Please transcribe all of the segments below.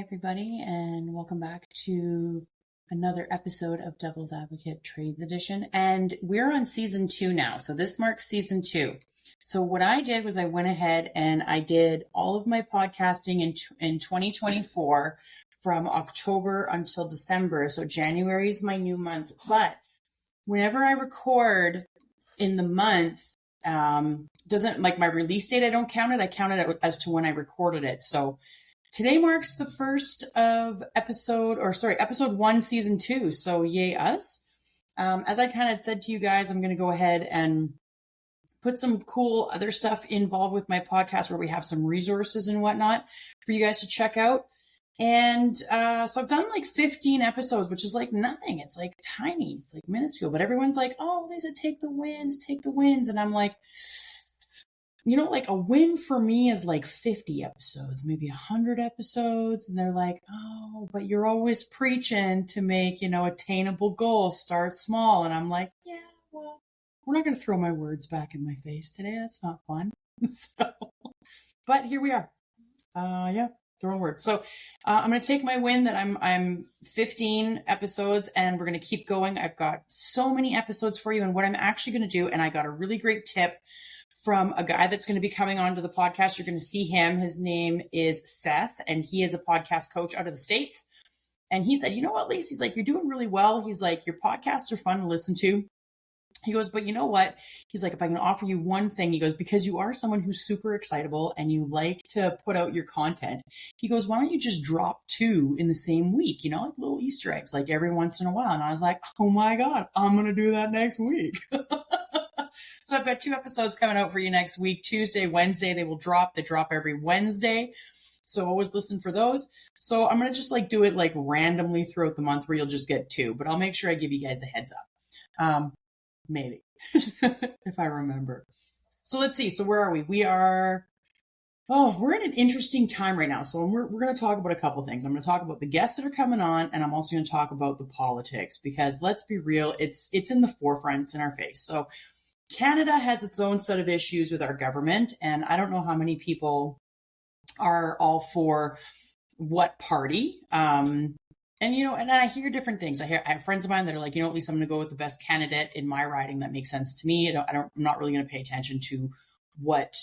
everybody, and welcome back to another episode of Devil's Advocate Trades Edition. And we're on season 2 now. So this marks season 2. So what I did was I went ahead and I did all of my podcasting in 2024 from October until December. So January is my new month. But whenever I record in the month, doesn't like my release date, I don't count it. I count it as to when I recorded it. So today marks the first of episode 1, season 2. So yay us. As I kind of said to you guys, I'm going to go ahead and put some cool other stuff involved with my podcast where we have some resources and whatnot for you guys to check out. And so I've done like 15 episodes, which is like nothing. It's like tiny. It's like minuscule. But everyone's like, oh, Lisa, take the wins. And I'm like, you know, like a win for me is like 50 episodes, maybe 100 episodes. And they're like, oh, but you're always preaching to make, attainable goals, start small. And I'm like, yeah, well, we're not going to throw my words back in my face today. That's not fun. But here we are. Throwing words. So I'm going to take my win that I'm 15 episodes and we're going to keep going. I've got so many episodes for you. And what I'm actually going to do, and I got a really great tip from a guy that's going to be coming onto the podcast. You're going to see him. His name is Seth, and he is a podcast coach out of the States. And he said, you know what, Lisa? He's like, you're doing really well. He's like, your podcasts are fun to listen to. He goes, but you know what? He's like, if I can offer you one thing, he goes, because you are someone who's super excitable and you like to put out your content. He goes, why don't you just drop 2 in the same week? Like little Easter eggs, like every once in a while. And I was like, oh my God, I'm going to do that next week. So I've got 2 episodes coming out for you next week, Tuesday, Wednesday. They will drop. They drop every Wednesday. So always listen for those. So I'm going to just do it randomly throughout the month where you'll just get 2, but I'll make sure I give you guys a heads up. Maybe if I remember. So let's see. So where are we? We're in an interesting time right now. So we're going to talk about a couple things. I'm going to talk about the guests that are coming on, and I'm also going to talk about the politics because let's be real. It's in the forefront. It's in our face. So Canada has its own set of issues with our government, and I don't know how many people are all for what party. And I hear different things. I have friends of mine that are like, at least I'm going to go with the best candidate in my riding that makes sense to me. I'm not really going to pay attention to what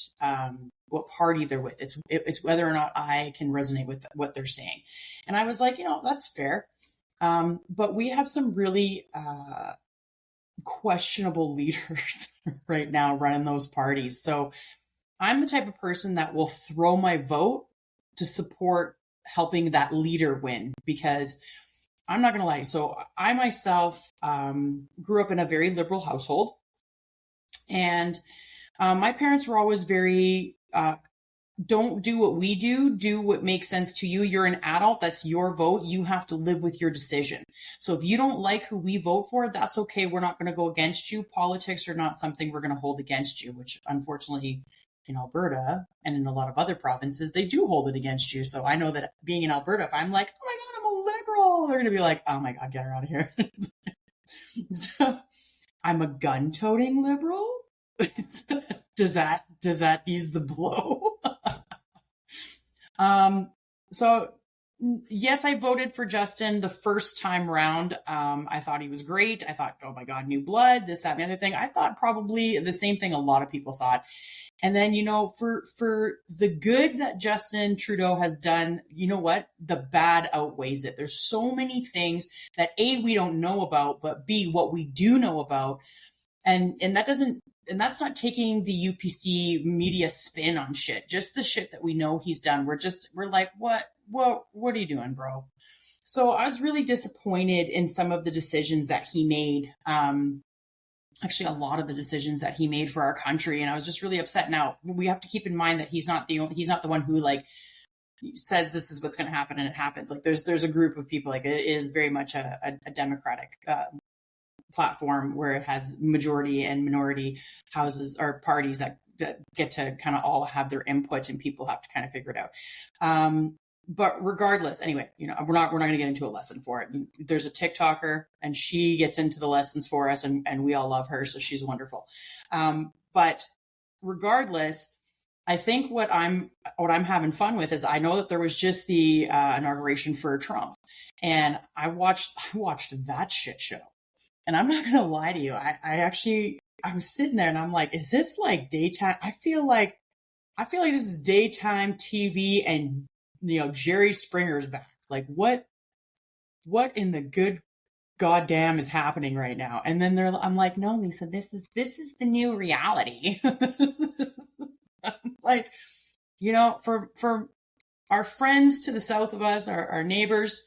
party they're with. It's whether or not I can resonate with what they're saying. And I was like, that's fair. But we have some really questionable leaders right now running those parties. So I'm the type of person that will throw my vote to support helping that leader win, because I'm not going to lie. So I myself grew up in a very liberal household, and my parents were always very, don't do what we do what makes sense to you. You're an adult. That's your vote. You have to live with your decision. So if you don't like who we vote for, that's okay. We're not going to go against you. Politics are not something we're going to hold against you, which unfortunately in Alberta and in a lot of other provinces, they do hold it against you. So I know that being in Alberta, if I'm like, oh my God, I'm a liberal, they're going to be like, oh my God, get her out of here. So I'm a gun-toting liberal. Does that ease the blow? So yes, I voted for Justin the first time round. I thought he was great. I thought, oh my God, new blood, this, that, and the other thing. I thought probably the same thing a lot of people thought. And then, for the good that Justin Trudeau has done, you know what? The bad outweighs it. There's so many things that A, we don't know about, but B, what we do know about. And that's not taking the UPC media spin on shit, just the shit that we know he's done. We're like, what are you doing, bro? So I was really disappointed in some of the decisions that he made. Actually, a lot of the decisions that he made for our country. And I was just really upset. Now we have to keep in mind that he's not the one who says this is what's going to happen and it happens. There's a group of people, it is very much a democratic, platform where it has majority and minority houses or parties that get to kind of all have their input, and people have to kind of figure it out. But regardless, anyway, we're not going to get into a lesson for it. There's a TikToker and she gets into the lessons for us, and we all love her. So she's wonderful. But regardless, I think what I'm having fun with is I know that there was just the inauguration for Trump, and I watched that shit show. And I'm not gonna lie to you, I was sitting there and I'm like, is this like daytime? I feel like this is daytime TV, and Jerry Springer's back. Like what in the good goddamn is happening right now? And then I'm like, no, Lisa, this is the new reality. Like, for our friends to the south of us, our neighbors,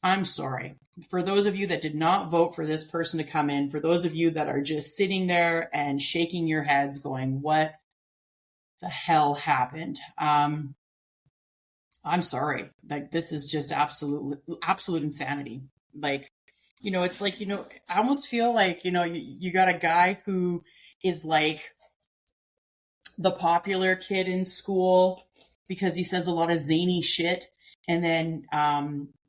I'm sorry. For those of you that did not vote for this person to come in, for those of you that are just sitting there and shaking your heads going, what the hell happened? I'm sorry. Like, this is just absolute insanity. Like, it's like, I almost feel like, you got a guy who is like the popular kid in school because he says a lot of zany shit. And then,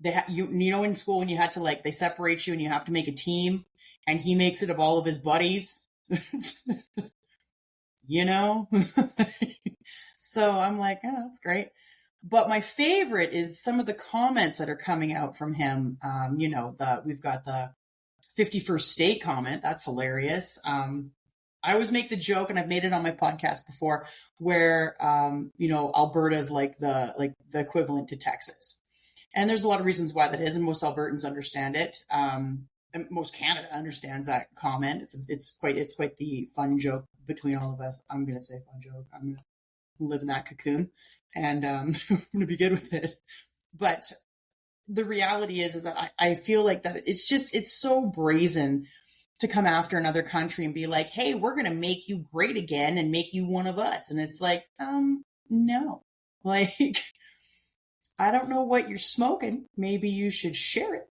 in school when you had to they separate you and you have to make a team, and he makes it of all of his buddies, So I'm like, oh, that's great. But my favorite is some of the comments that are coming out from him. We've got the 51st state comment. That's hilarious. I always make the joke, and I've made it on my podcast before, where, Alberta is like the equivalent to Texas. And there's a lot of reasons why that is, and most Albertans understand it. And most Canada understands that comment. It's quite the fun joke between all of us. I'm going to say fun joke. I'm going to live in that cocoon, and I'm going to be good with it. But the reality is that I feel like that it's so brazen to come after another country and be like, hey, we're going to make you great again and make you one of us. And it's like, no, like, I don't know what you're smoking. Maybe you should share it.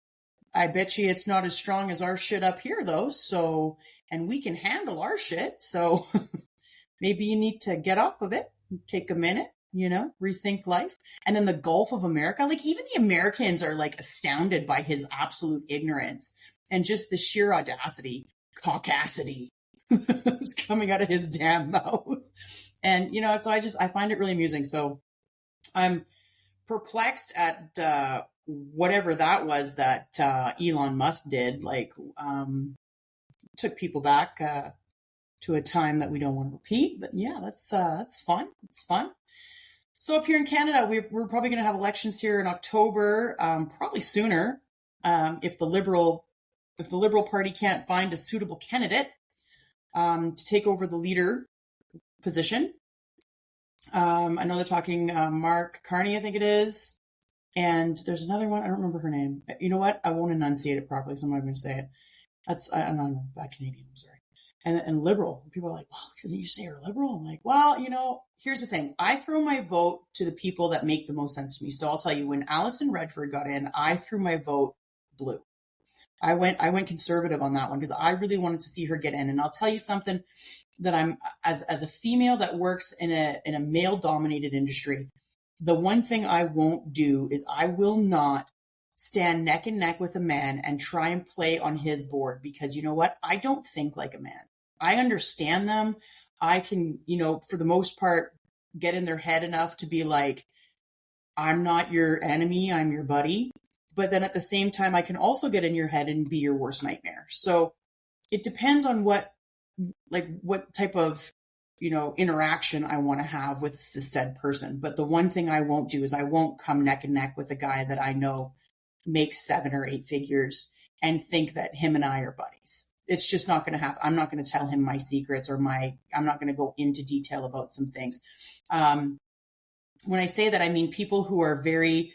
I bet you it's not as strong as our shit up here though. So, and we can handle our shit. So maybe you need to get off of it, take a minute, rethink life. And then the Gulf of America, like even the Americans are like astounded by his absolute ignorance. And just the sheer audacity, caucasity that's coming out of his damn mouth. And, so I find it really amusing. So I'm perplexed at whatever that was that Elon Musk did, took people back to a time that we don't want to repeat. But yeah, that's fun. It's fun. So up here in Canada, we're probably going to have elections here in October, probably sooner, if the Liberal Party can't find a suitable candidate to take over the leader position. I know they're talking Mark Carney, I think it is. And there's another one. I don't remember her name. You know what? I won't enunciate it properly, so I'm not going to say it. I'm not bad Canadian. I'm sorry. And liberal. People are like, well, didn't you say you're liberal? I'm like, well, here's the thing. I throw my vote to the people that make the most sense to me. So I'll tell you, when Alison Redford got in, I threw my vote blue. I went conservative on that one because I really wanted to see her get in. And I'll tell you something that I'm as a female that works in a male dominated industry. The one thing I won't do is I will not stand neck and neck with a man and try and play on his board, because you know what? I don't think like a man. I understand them. I can, for the most part, get in their head enough to be like, I'm not your enemy, I'm your buddy. But then at the same time, I can also get in your head and be your worst nightmare. So it depends on what type of, interaction I want to have with the said person. But the one thing I won't do is I won't come neck and neck with a guy that I know makes 7 or 8 figures and think that him and I are buddies. It's just not going to happen. I'm not going to tell him my secrets I'm not going to go into detail about some things. When I say that, I mean people who are very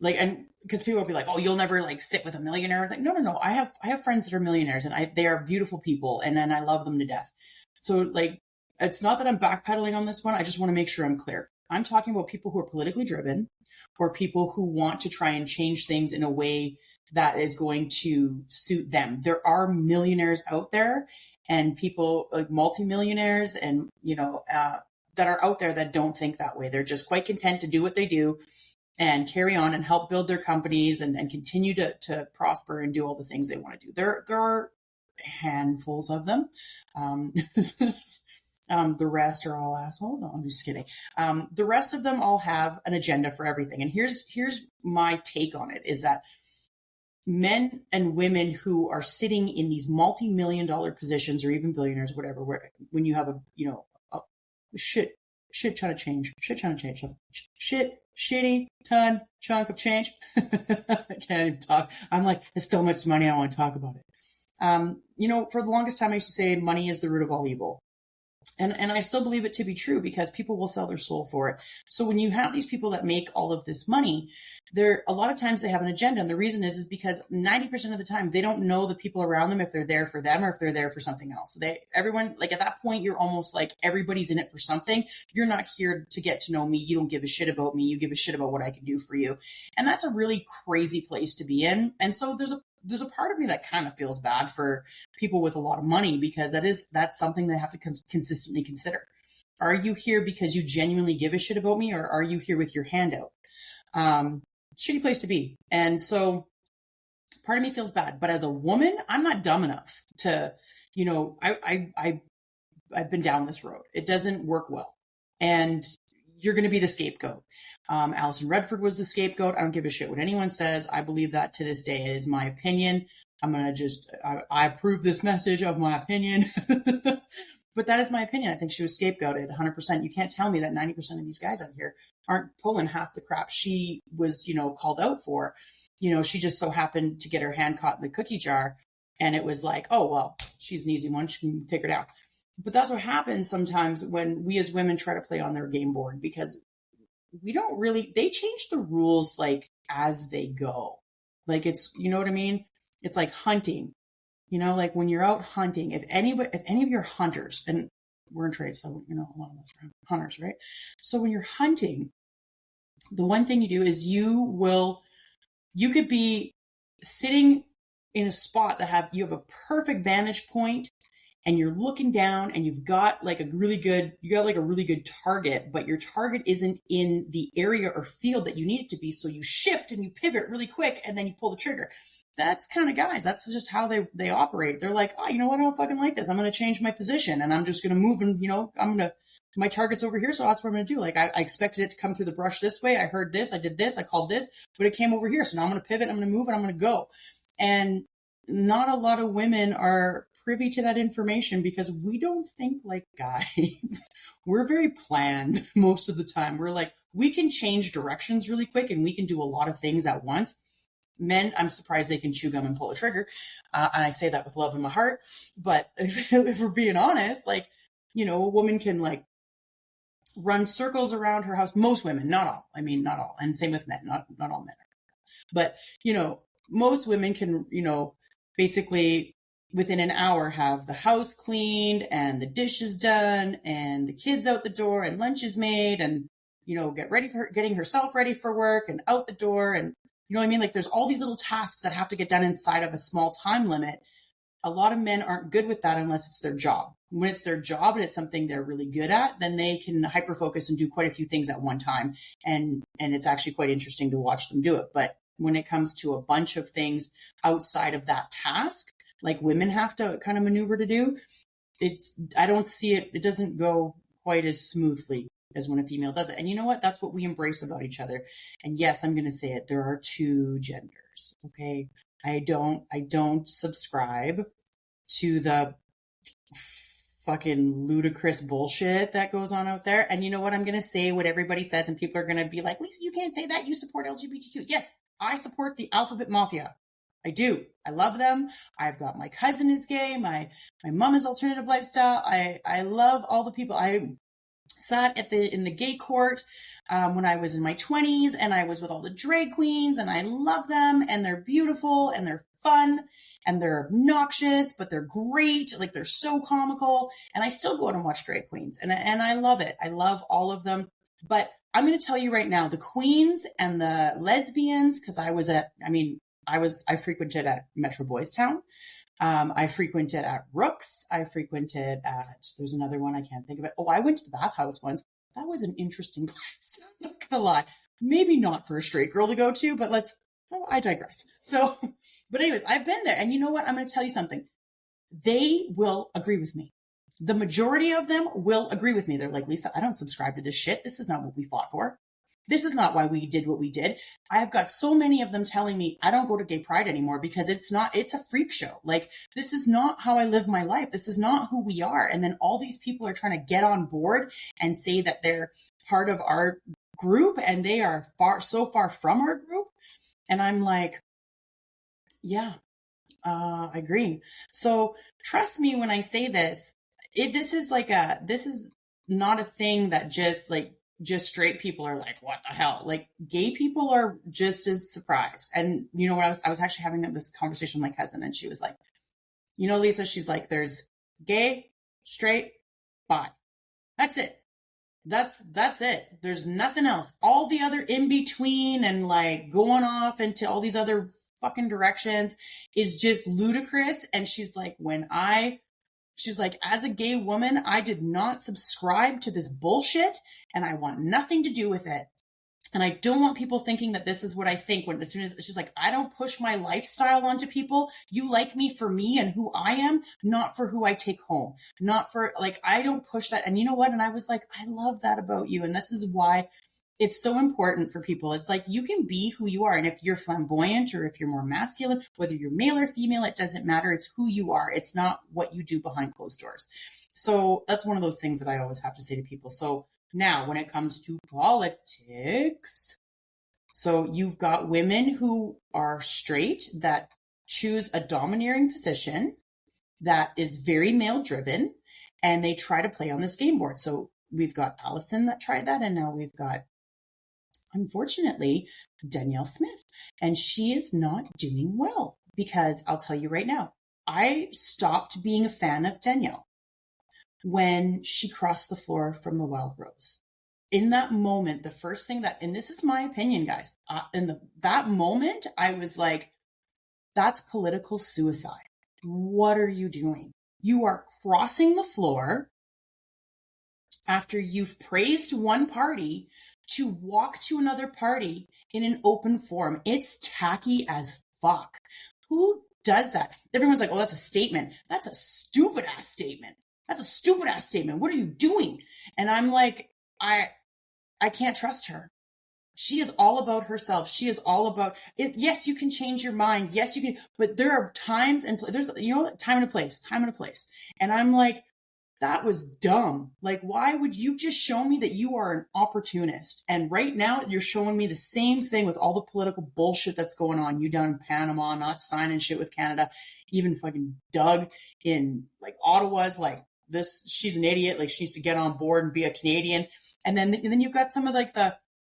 and because people will be like, oh, you'll never sit with a millionaire. Like, no. I have friends that are millionaires, and they are beautiful people, and then I love them to death. So it's not that I'm backpedaling on this one. I just want to make sure I'm clear. I'm talking about people who are politically driven, or people who want to try and change things in a way that is going to suit them. There are millionaires out there, and people like multimillionaires, and that are out there that don't think that way. They're just quite content to do what they do and carry on and help build their companies and continue to prosper and do all the things they want to do. There are handfuls of them. The rest are all assholes. No, I'm just kidding. The rest of them all have an agenda for everything. And here's my take on it is that men and women who are sitting in these multi-million-dollar positions or even billionaires, whatever, when you have a shitty ton chunk of change. I can't even talk. I'm like, there's so much money. I want to talk about it. For the longest time, I used to say money is the root of all evil. And I still believe it to be true because people will sell their soul for it. So when you have these people that make all of this money, a lot of times they have an agenda. And the reason is because 90% of the time, they don't know the people around them, if they're there for them or if they're there for something else. Everyone, like at that point, you're almost like everybody's in it for something. You're not here to get to know me. You don't give a shit about me. You give a shit about what I can do for you. And that's a really crazy place to be in. And so there's a part of me that kind of feels bad for people with a lot of money because that's something they have to consistently consider. Are you here because you genuinely give a shit about me, or are you here with your hand out? Shitty place to be. And so part of me feels bad, but as a woman, I'm not dumb enough to, I've been down this road. It doesn't work well. And you're going to be the scapegoat. Alison Redford was the scapegoat. I don't give a shit what anyone says. I believe that to this day. It is my opinion. I'm going to I approve this message of my opinion. But that is my opinion. I think she was scapegoated 100%. You can't tell me that 90% of these guys out here aren't pulling half the crap she was, called out for. She just so happened to get her hand caught in the cookie jar. And it was like, oh, well, she's an easy one. She can take her down. But that's what happens sometimes when we as women try to play on their game board, because they change the rules like as they go. Like it's, you know what I mean? It's like hunting, like when you're out hunting, if any of your hunters, and we're in trade, so, a lot of us are hunters, right? So when you're hunting, the one thing you do is you could be sitting in a spot you have a perfect vantage point, and you're looking down and you've got like a really good target, but your target isn't in the area or field that you need it to be. So you shift and you pivot really quick and then you pull the trigger. That's kind of guys. That's just how they operate. They're like, oh, you know what? I don't fucking like this. I'm going to change my position and I'm just going to move and, my target's over here. So that's what I'm going to do. Like I expected it to come through the brush this way. I heard this, I did this, I called this, but it came over here. So now I'm going to pivot, I'm going to move, and I'm going to go. And not a lot of women are privy to that information because we don't think like guys. We're very planned most of the time. We're like, we can change directions really quick and we can do a lot of things at once. Men, I'm surprised they can chew gum and pull a trigger. And I say that with love in my heart. But if we're being honest, like, a woman can like run circles around her house. Most women, not all. I mean, not all. And same with men, not all men. But, most women can, basically within an hour have the house cleaned and the dishes done and the kids out the door and lunch is made and, get ready for getting herself ready for work and out the door. And you know what I mean? Like there's all these little tasks that have to get done inside of a small time limit. A lot of men aren't good with that unless it's their job. When it's their job and it's something they're really good at, then they can hyper focus and do quite a few things at one time. And it's actually quite interesting to watch them do it. But when it comes to a bunch of things outside of that task, like women have to kind of maneuver to do, I don't see it. It doesn't go quite as smoothly as when a female does it. And you know what? That's what we embrace about each other. And yes, I'm going to say it. There are two genders. Okay. I don't subscribe to the fucking ludicrous bullshit that goes on out there. And you know what? I'm going to say what everybody says and people are going to be like, Lisa, you can't say that. You support LGBTQ. Yes, I support the alphabet mafia. I do. I love them. I've got my cousin is gay. My mom is alternative lifestyle. I love all the people. I sat in the gay court when I was in my 20s, and I was with all the drag queens, and I love them, and they're beautiful, and they're fun, and they're obnoxious, but they're great. Like they're so comical, and I still go out and watch drag queens, and I love it. I love all of them. But I'm going to tell you right now, the queens and the lesbians, because I frequented at Metro Boys Town. I frequented at Rooks. I frequented at, there's another one, I can't think of it. Oh, I went to the bathhouse once. That was an interesting place. I'm not gonna lie. Maybe not for a straight girl to go to, but I digress. So, but anyways, I've been there, and you know what? I'm going to tell you something. They will agree with me. The majority of them will agree with me. They're like, Lisa, I don't subscribe to this shit. This is not what we fought for. This is not why we did what we did. I've got so many of them telling me I don't go to gay pride anymore because it's a freak show. Like, this is not how I live my life. This is not who we are. And then all these people are trying to get on board and say that they're part of our group and they are so far from our group. And I'm like, yeah, I agree. So trust me when I say this, this is not a thing that just straight people are like, what the hell? Like, gay people are just as surprised. And you know what, I was actually having this conversation with my cousin, and she was like, you know, Lisa, she's like, there's gay, straight, bi. That's it. That's it. There's nothing else. All the other in between and like going off into all these other fucking directions is just ludicrous. And she's like, she's like, as a gay woman, I did not subscribe to this bullshit and I want nothing to do with it. And I don't want people thinking that this is what I think as soon as she's like, I don't push my lifestyle onto people. You like me for me and who I am, not for who I take home, not for like, I don't push that. And you know what? And I was like, I love that about you. And this is why it's so important for people. It's like, you can be who you are. And if you're flamboyant or if you're more masculine, whether you're male or female, it doesn't matter. It's who you are. It's not what you do behind closed doors. So that's one of those things that I always have to say to people. So now when it comes to politics, so you've got women who are straight that choose a domineering position that is very male driven, and they try to play on this game board. So we've got Allison that tried that. And now we've got, unfortunately, Danielle Smith, and she is not doing well because I'll tell you right now, I stopped being a fan of Danielle when she crossed the floor from the Wild Rose. In that moment, the first thing and this is my opinion, guys, that moment, I was like, that's political suicide. What are you doing? You are crossing the floor after you've praised one party to walk to another party in an open forum. It's tacky as fuck. Who does that? Everyone's like, oh, that's a statement. That's a stupid ass statement. That's a stupid ass statement. What are you doing? And I'm like, I can't trust her. She is all about herself. She is all about it. Yes, you can change your mind. Yes, you can. But there are times and there's, time and a place. And I'm like, that was dumb. Like, why would you just show me that you are an opportunist? And right now you're showing me the same thing with all the political bullshit that's going on. You down in Panama, not signing shit with Canada. Even fucking Doug in like Ottawa's like this. She's an idiot. Like, she needs to get on board and be a Canadian. And then you've got some of like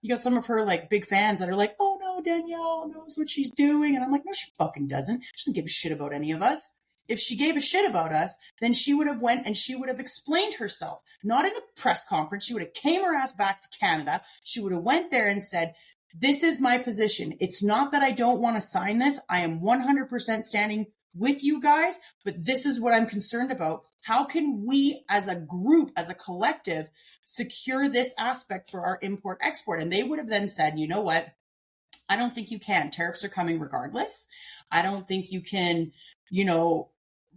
you got some of her like big fans that are like, oh no, Danielle knows what she's doing. And I'm like, no, she fucking doesn't. She doesn't give a shit about any of us. If she gave a shit about us, then she would have went and she would have explained herself, not in a press conference. She would have came her ass back to Canada. She would have went there and said, this is my position. It's not that I don't want to sign this. I am 100% standing with you guys, but this is what I'm concerned about. How can we as a group, as a collective, secure this aspect for our import export? And they would have then said, you know what? I don't think you can. Tariffs are coming regardless. I don't think you can,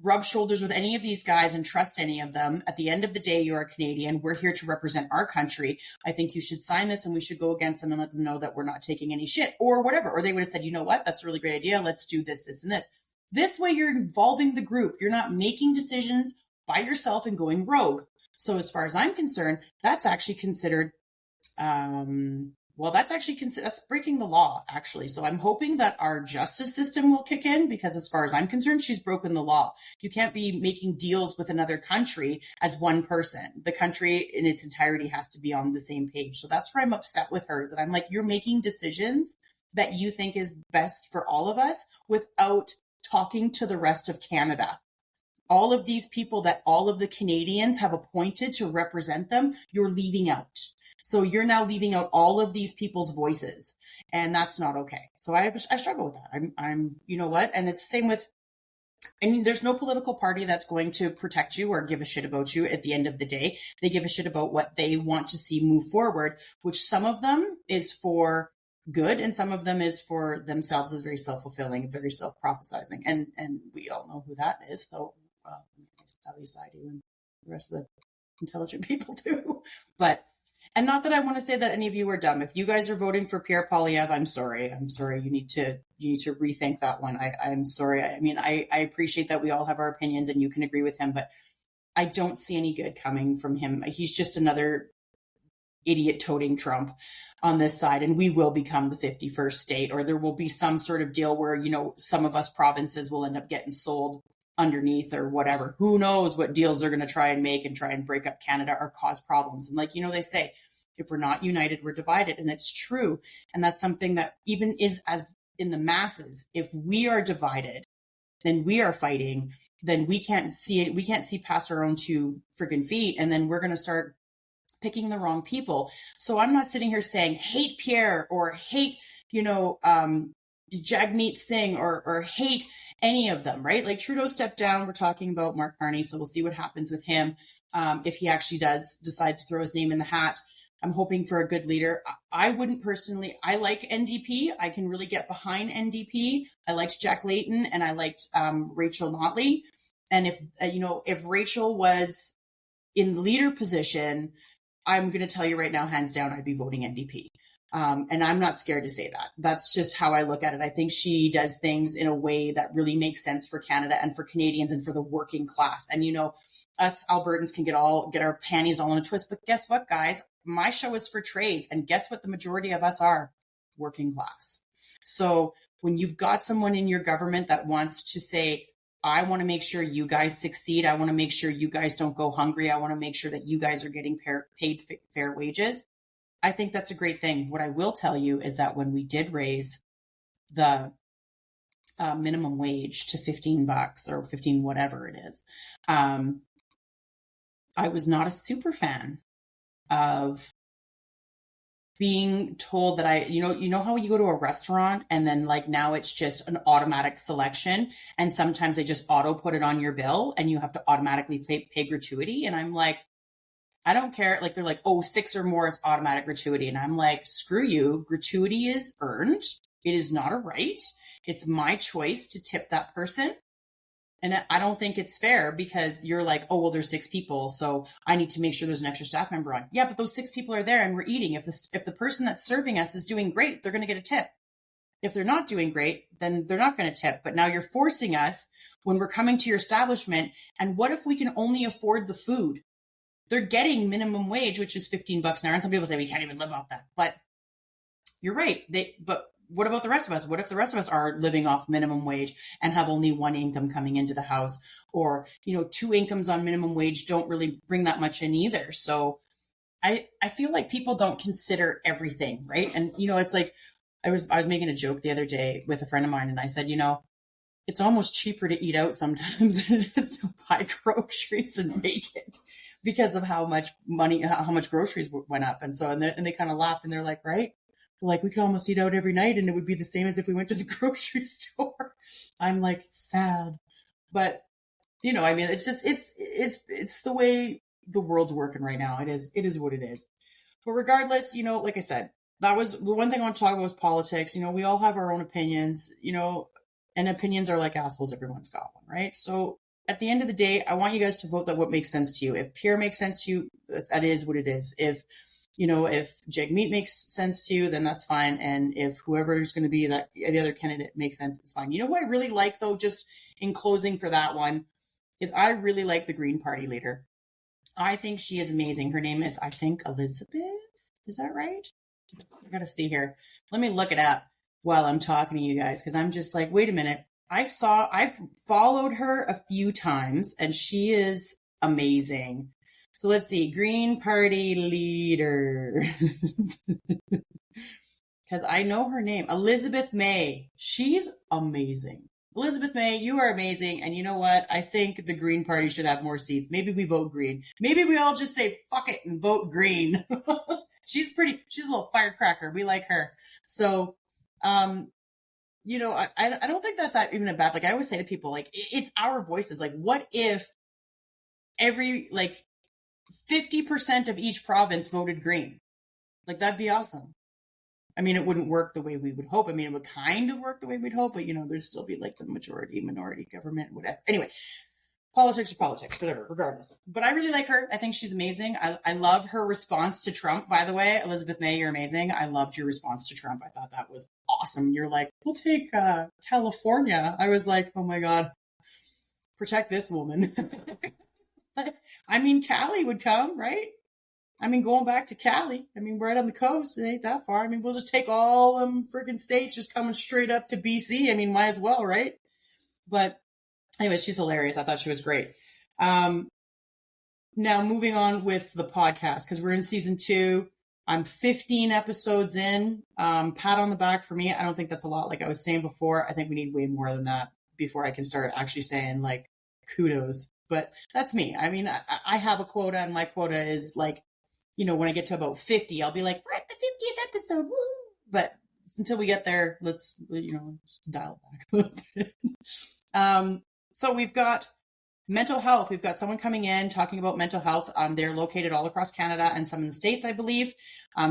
rub shoulders with any of these guys and trust any of them. At the end of the day, you're a Canadian. We're here to represent our country. I think you should sign this and we should go against them and let them know that we're not taking any shit or whatever. Or they would have said, you know what? That's a really great idea. Let's do this, this, and this. This way you're involving the group. You're not making decisions by yourself and going rogue. So as far as I'm concerned, that's actually considered, that's breaking the law, actually. So I'm hoping that our justice system will kick in because as far as I'm concerned, she's broken the law. You can't be making deals with another country as one person. The country in its entirety has to be on the same page. So that's where I'm upset with her. And I'm like, you're making decisions that you think is best for all of us without talking to the rest of Canada. All of these people that all of the Canadians have appointed to represent them, you're leaving out. So you're now leaving out all of these people's voices, and that's not okay. So I struggle with that. I'm, you know what? And it's the same with, there's no political party that's going to protect you or give a shit about you at the end of the day. They give a shit about what they want to see move forward, which some of them is for good and some of them is for themselves, is very self-fulfilling, very self-prophesizing. And we all know who that is. So at least I do. And the rest of the intelligent people do. But, and not that I want to say that any of you are dumb. If you guys are voting for Pierre Poilievre, I'm sorry. You need to rethink that one. I'm sorry. I mean, I appreciate that we all have our opinions and you can agree with him, but I don't see any good coming from him. He's just another idiot toting Trump on this side, and we will become the 51st state, or there will be some sort of deal where, you know, some of us provinces will end up getting sold underneath or whatever. Who knows what deals they're going to try and make and try and break up Canada or cause problems. And like, you know, they say, if we're not united, we're divided. And it's true. And that's something that even is as in the masses. If we are divided, then we are fighting, then we can't see it. We can't see past our own 2 freaking feet. And then we're going to start picking the wrong people. So I'm not sitting here saying hate Pierre or hate, you know, Jagmeet Singh or hate any of them, right? Like Trudeau stepped down. We're talking about Mark Carney. So we'll see what happens with him. If he actually does decide to throw his name in the hat. I'm hoping for a good leader. I wouldn't personally, I like NDP. I can really get behind NDP. I liked Jack Layton and I liked Rachel Notley. And if, you know, if Rachel was in the leader position, I'm going to tell you right now, hands down, I'd be voting NDP. And I'm not scared to say that. That's just how I look at it. I think she does things in a way that really makes sense for Canada and for Canadians and for the working class. And, you know, us Albertans can get our panties all in a twist. But guess what, guys? My show is for trades. And guess what the majority of us are? Working class. So when you've got someone in your government that wants to say, I want to make sure you guys succeed. I want to make sure you guys don't go hungry. I want to make sure that you guys are getting paid fair wages. I think that's a great thing. What I will tell you is that when we did raise the minimum wage to $15 or 15, whatever it is, I was not a super fan of being told that you know how you go to a restaurant and then like now it's just an automatic selection and sometimes they just auto put it on your bill and you have to automatically pay gratuity. And I'm like, I don't care. Like they're like, oh, 6 or more, it's automatic gratuity. And I'm like, screw you. Gratuity is earned. It is not a right. It's my choice to tip that person. And I don't think it's fair because you're like, oh, well, there's 6 people. So I need to make sure there's an extra staff member on. Yeah, but those 6 people are there and we're eating. If the person that's serving us is doing great, they're going to get a tip. If they're not doing great, then they're not going to tip. But now you're forcing us when we're coming to your establishment. And what if we can only afford the food? They're getting minimum wage, which is $15 an hour. And some people say we can't even live off that. But you're right. But what about the rest of us? What if the rest of us are living off minimum wage and have only 1 income coming into the house? Or, you know, 2 incomes on minimum wage don't really bring that much in either. So I feel like people don't consider everything, right? And, you know, it's like I was making a joke the other day with a friend of mine and I said, you know, it's almost cheaper to eat out sometimes than it is to buy groceries and make it because of how much groceries went up. And so, and they kind of laugh and they're like, right? Like we could almost eat out every night and it would be the same as if we went to the grocery store. I'm like, sad. But, you know, I mean, it's just, it's the way the world's working right now. It is what it is. But regardless, you know, like I said, that was the one thing I want to talk about was politics. You know, we all have our own opinions, you know, and opinions are like assholes. Everyone's got one, right? So at the end of the day, I want you guys to vote that what makes sense to you. If Pierre makes sense to you, that is what it is. If, you know, if Jagmeet makes sense to you, then that's fine. And if whoever is going to be that the other candidate makes sense, it's fine. You know who I really like though, just in closing for that one, is I really like the Green Party leader. I think she is amazing. Her name is, I think, Elizabeth. Is that right? I got to see here. Let me look it up while I'm talking to you guys, because I'm just like, wait a minute. I followed her a few times and she is amazing. So let's see, Green Party leader. Because I know her name, Elizabeth May. She's amazing. Elizabeth May, you are amazing. And you know what? I think the Green Party should have more seats. Maybe we vote green. Maybe we all just say, fuck it and vote green. She's a little firecracker. We like her. So, you know, I don't think that's even a bad, like I always say to people, like, it's our voices. Like, what if every, like, 50% of each province voted green? Like, that'd be awesome. I mean, it wouldn't work the way we would hope. I mean, it would kind of work the way we'd hope, but, you know, there'd still be, like, the minority government, whatever. Anyway, Politics or politics, whatever, regardless. But I really like her. I think she's amazing. I love her response to Trump, by the way. Elizabeth May, you're amazing. I loved your response to Trump. I thought that was awesome. You're like, we'll take California. I was like, oh my God, protect this woman. I mean, Cali would come, right? I mean, going back to Cali, I mean, right on the coast, it ain't that far. I mean, we'll just take all them freaking states just coming straight up to BC. I mean, might as well, right? But anyway, she's hilarious. I thought she was great. Now moving on with the podcast, because we're in season 2. I'm 15 episodes in. Pat on the back for me. I don't think that's a lot. Like I was saying before, I think we need way more than that before I can start actually saying like kudos. But that's me. I mean, I have a quota, and my quota is like, you know, when I get to about 50, I'll be like, we're at the 50th episode. Woo! But until we get there, let's, you know, just dial it back a little bit. So we've got mental health. We've got someone coming in talking about mental health. They're located all across Canada and some in the States, I believe.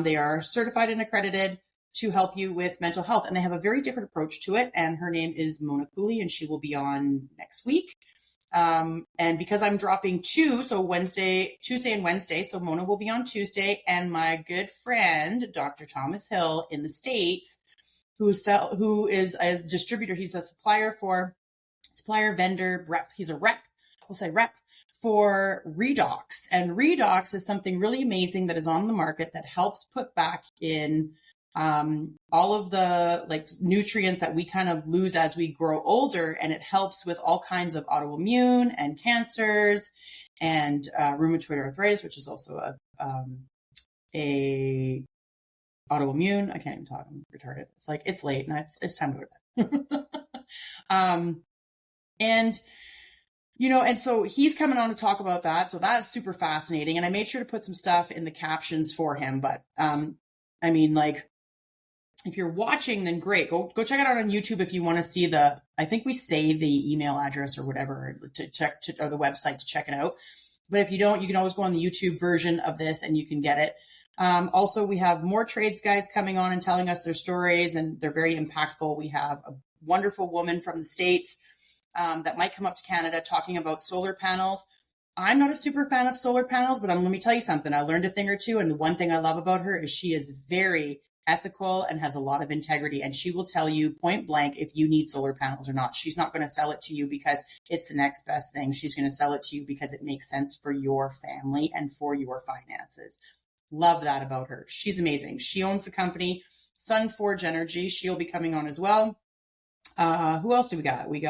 They are certified and accredited to help you with mental health. And they have a very different approach to it. And her name is Mona Cooley, and she will be on next week. And because I'm dropping 2, so Tuesday and Wednesday, so Mona will be on Tuesday, and my good friend, Dr. Thomas Hill in the States, who is a distributor. He's a supplier, vendor, rep. He's a rep. We'll say rep for Redox. And Redox is something really amazing that is on the market that helps put back in all of the like nutrients that we kind of lose as we grow older. And it helps with all kinds of autoimmune and cancers and rheumatoid arthritis, which is also a autoimmune. I can't even talk. I'm retarded. It's like, it's late and it's time to go to bed. And, you know, and so he's coming on to talk about that. So that's super fascinating. And I made sure to put some stuff in the captions for him. But, I mean, like, if you're watching, then great. Go check it out on YouTube if you want to see I think we say the email address or whatever to check or the website to check it out. But if you don't, you can always go on the YouTube version of this and you can get it. Also, we have more trades guys coming on and telling us their stories, and they're very impactful. We have a wonderful woman from the States that might come up to Canada talking about solar panels. I'm not a super fan of solar panels, but let me tell you something. I learned a thing or two. And the one thing I love about her is she is very ethical and has a lot of integrity. And she will tell you point blank if you need solar panels or not. She's not going to sell it to you because it's the next best thing. She's going to sell it to you because it makes sense for your family and for your finances. Love that about her. She's amazing. She owns the company Sun Forge Energy. She'll be coming on as well. Who else do we got? We've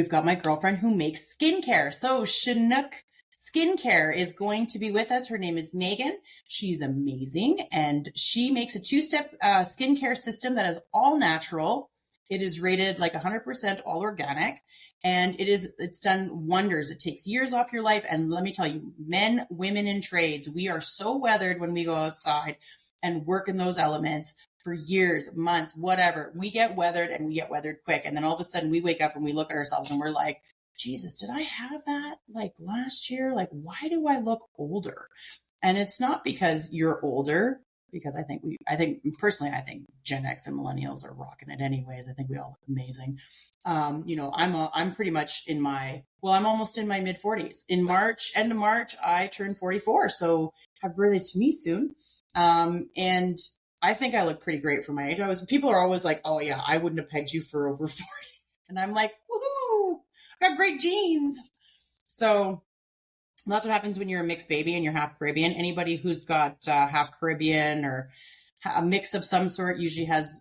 got my girlfriend who makes skincare. So Chinook Skincare is going to be with us. Her name is Megan. She's amazing. And she makes a 2-step skincare system that is all natural. It is rated like 100% all organic. And it's done wonders. It takes years off your life. And let me tell you, men, women in trades, we are so weathered when we go outside and work in those elements for years, months, whatever. We get weathered and we get weathered quick. And then all of a sudden we wake up and we look at ourselves and we're like, Jesus, did I have that like last year? Like, why do I look older? And it's not because you're older, because I think personally, I think Gen X and millennials are rocking it anyways. I think we all look amazing. You know, I'm pretty much I'm almost in my mid 40s. In March, end of March, I turned 44. So happy birthday to me soon. And I think I look pretty great for my age. People are always like, oh yeah, I wouldn't have pegged you for over 40. And I'm like, woohoo, I got great genes. So that's what happens when you're a mixed baby and you're half Caribbean. Anybody who's got half Caribbean or a mix of some sort usually has,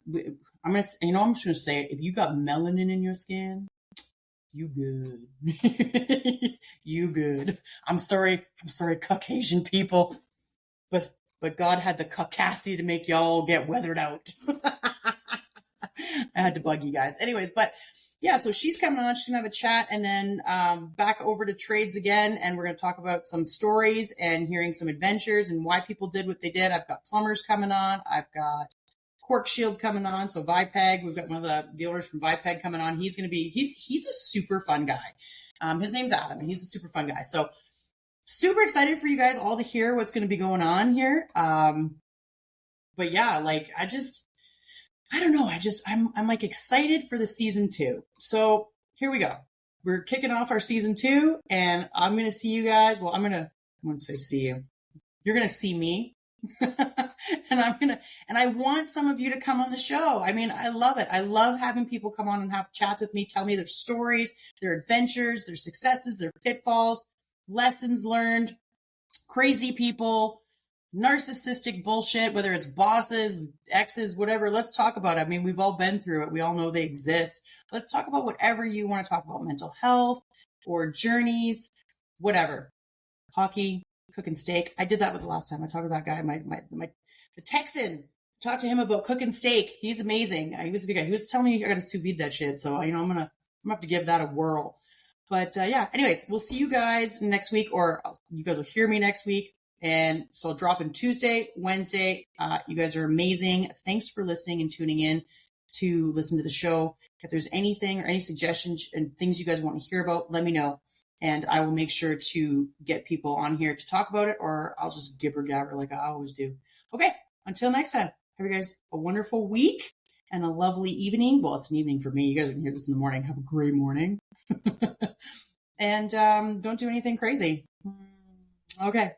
I'm just going to say, if you got melanin in your skin, you good. You good. I'm sorry, Caucasian people, but God had the caucasity to make y'all get weathered out. I had to bug you guys. Anyways, but yeah, so she's coming on. She's going to have a chat, and then back over to trades again. And we're going to talk about some stories and hearing some adventures and why people did what they did. I've got plumbers coming on. I've got Cork Shield coming on. So Vipeg, we've got one of the dealers from Vipeg coming on. He's a super fun guy. His name's Adam, and he's a super fun guy. So super excited for you guys all to hear what's going to be going on here. But yeah, like I don't know. I'm like excited for the season 2. So here we go. we're kicking off our season 2, and I'm going to see you guys. Well, I'm going to say see you. You're going to see me. and I want some of you to come on the show. I mean, I love it. I love having people come on and have chats with me, tell me their stories, their adventures, their successes, their pitfalls, lessons learned, crazy people, narcissistic bullshit, whether it's bosses, exes, whatever. Let's talk about it. I mean, we've all been through it. We all know they exist. Let's talk about whatever you want to talk about, mental health or journeys, whatever. Hockey, cooking steak. I did that with the last time. I talked to that guy, the Texan. Talked to him about cooking steak. He's amazing. He was a good guy. He was telling me I got to sous vide that shit. So, I'm going to have to give that a whirl. But yeah, anyways, we'll see you guys next week, or you guys will hear me next week. And so I'll drop in Tuesday, Wednesday. You guys are amazing. Thanks for listening and tuning in to listen to the show. If there's anything or any suggestions and things you guys want to hear about, let me know. And I will make sure to get people on here to talk about it, or I'll just gibber gabber like I always do. Okay, until next time, have you guys a wonderful week and a lovely evening. Well, it's an evening for me. You guys can hear this in the morning. Have a great morning. And don't do anything crazy. Okay.